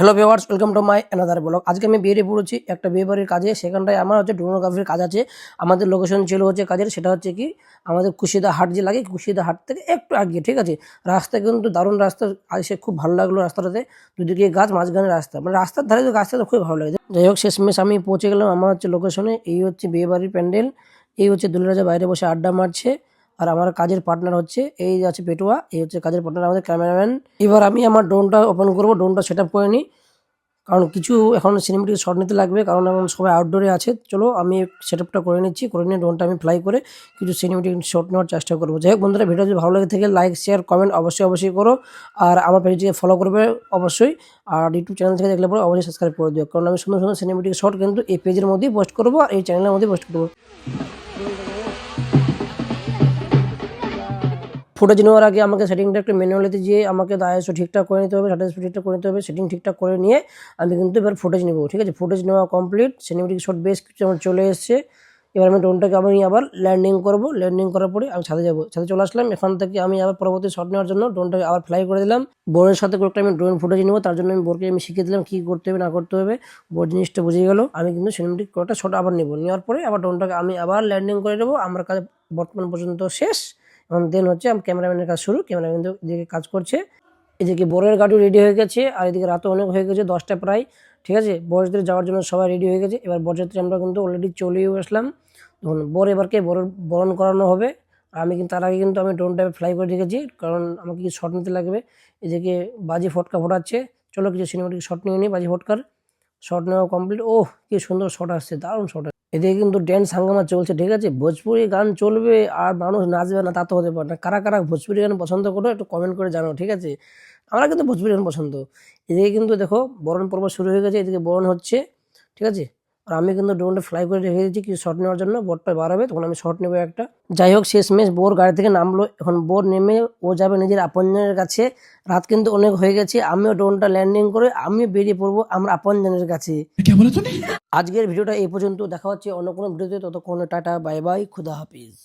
Hello viewers, welcome to my another blog. আজকে আমি বেরিয়ে পড়েছি একটা বিয়ে বাড়ির কাজে। সেখানটায় আমার হচ্ছে ড্রোনোগ্রাফির কাজ আছে। আমাদের লোকেশন ছিল হচ্ছে কাজের, সেটা হচ্ছে কি আমাদের কুশিদা হাট যে লাগে, কুশিদা হাট থেকে একটু আগিয়ে, ঠিক আছে। রাস্তা কিন্তু দারুণ রাস্তা, এসে খুব ভালো লাগলো রাস্তাটাতে। দুদিকে গাছ, মাঝখানে রাস্তা, মানে রাস্তার ধারে তো গাছটা খুবই ভালো লাগে। যাই হোক, শেষমেশ আমি পৌঁছে গেলাম আমার হচ্ছে লোকেশনে। এই হচ্ছে বিয়ে বাড়ির প্যান্ডেল, এই হচ্ছে দুলরাজা বাইরে বসে আড্ডা মারছে। আর আমার কাজের পার্টনার হচ্ছে এই যে আছে পেটুয়া, এই হচ্ছে কাজের পার্টনার আমাদের ক্যামেরাম্যান। এবার আমি আমার ড্রোনটা ওপেন করবো, ড্রোনটা সেট আপ করে নিই, কারণ কিছু এখন সিনেমেটিক শট নিতে লাগবে, কারণ এখন সবাই আউটডোরে আছে। চলো আমি সেট আপটা করে নিচ্ছি, করে নিয়ে ড্রোনটা আমি ফ্লাই করে কিছু সিনেমেটিক শট নেওয়ার চেষ্টা করবো। যাই হোক বন্ধুরা, ভিডিও যদি ভালো লাগে থেকে লাইক শেয়ার কমেন্ট অবশ্যই করো। আর আমার পেজটিকে ফলো করবে অবশ্যই। আর ইউটিউব চ্যানেল থেকে দেখলে পরে অবশ্যই সাবস্ক্রাইব করে দিও, কারণ আমি সুন্দর সুন্দর সিনেমেটিক শট কিন্তু এই পেজের মধ্যেই পোস্ট করবো আর এই চ্যানেলের মধ্যেই পোস্ট করবো। ফুটেজ নেওয়ার আগে আমাকে সেটিংটা একটু ম্যানুয়ালিতে যেয়ে আমাকে আইএসও ঠিকঠাক করে নিতে হবে, শাটার স্পিড ঠিকঠাক করে নিতে হবে। সেটিং ঠিকঠাক করে নিয়ে আমি কিন্তু এবার ফুটেজ নেবো, ঠিক আছে। ফুটেজ নেওয়া কমপ্লিট, সিনেমেটিক শট বেশ কিছু আমার চলে এসেছে। এবার আমি ড্রোনটাকে আমি আবার ল্যান্ডিং করবো, ল্যান্ডিং করার পরে আমি ছাদে যাবো, ছাদে চলে আসলাম। এখান থেকে আমি আবার পরবর্তী শট নেওয়ার জন্য ড্রোনটাকে আবার ফ্লাই করে দিলাম। বোর্ডের সাথে কয়েকটা আমি ড্রোন ফুটেজ নেবো, তার জন্য আমি বোর্ডকে আমি শিখিয়ে দিলাম কী করতে হবে না করতে হবে। বোর্ড জিনিসটা বুঝে গেল। আমি কিন্তু সিনেমেটিক কয়েকটা শট আবার নেবো, নেওয়ার পরে আবার ড্রোনটাকে আমি আবার ল্যান্ডিং করে নেবো। আমার কাজ বর্তমান পর্যন্ত শেষ। এবং দেন হচ্ছে আমি ক্যামেরাম্যানের কাজ শুরু। ক্যামেরাম্যান এদিকে কাজ করছে, এদিকে বরের গাড়িও রেডি হয়ে গেছে, আর এদিকে রাতও অনেক হয়ে গেছে, 10টা প্রায়, ঠিক আছে। বরযাত্রী যাওয়ার জন্য সবাই রেডি হয়ে গেছে। এবার বরযাত্রী আমরা কিন্তু অলরেডি চলেও আসলাম। তখন বর এবারকে বরণ করানো হবে। আমি কিন্তু তার আগে কিন্তু আমি ড্রোনটা ফ্লাই করে রেখেছি, কারণ আমাকে কিছু শট নিতে লাগবে। এদিকে বাজি ফটকা ফোটাচ্ছে, চলো কিছু সিনেমেটিক শট নিয়ে নিই। বাজি ফটকার শট নেওয়া কমপ্লিট। ওহ, কি সুন্দর শট আসছে, দারুণ শট। এদিকে কিন্তু ড্যান্স হাঙ্গামা চলছে, ঠিক আছে। ভোজপুরি গান চলবে আর মানুষ নাচবে না তা তো হতে পারে না। কারা কারা ভোজপুরি গান পছন্দ করো একটু কমেন্ট করে জানাও, ঠিক আছে। আমরা কিন্তু ভোজপুরি গান পছন্দ। এদিকে কিন্তু দেখো বরণ পর্ব শুরু হয়ে গেছে, এদিকে বরণ হচ্ছে, ঠিক আছে। আর আমি কিন্তু ড্রোনটা ফ্লাই করে রেখে দিচ্ছি কিছু শট নেওয়ার জন্য। বোটটা বার হবে তখন আমি শট নেবো একটা। যাই হোক, শেষমেশ বোর গাড়ি থেকে নামলো। এখন বোর নেমে ও যাবে নিজের আপনজনের কাছে। রাত কিন্তু অনেক হয়ে গেছে, আমিও ড্রোনটা ল্যান্ডিং করে আমিও বেরিয়ে পড়বো আমার আপনজনের কাছে। আজকের ভিডিওটা এই পর্যন্ত, দেখা হচ্ছে অন্য কোনো ভিডিওতে। ততক্ষণ টাটা, বাই বাই, খুদা হাফিজ।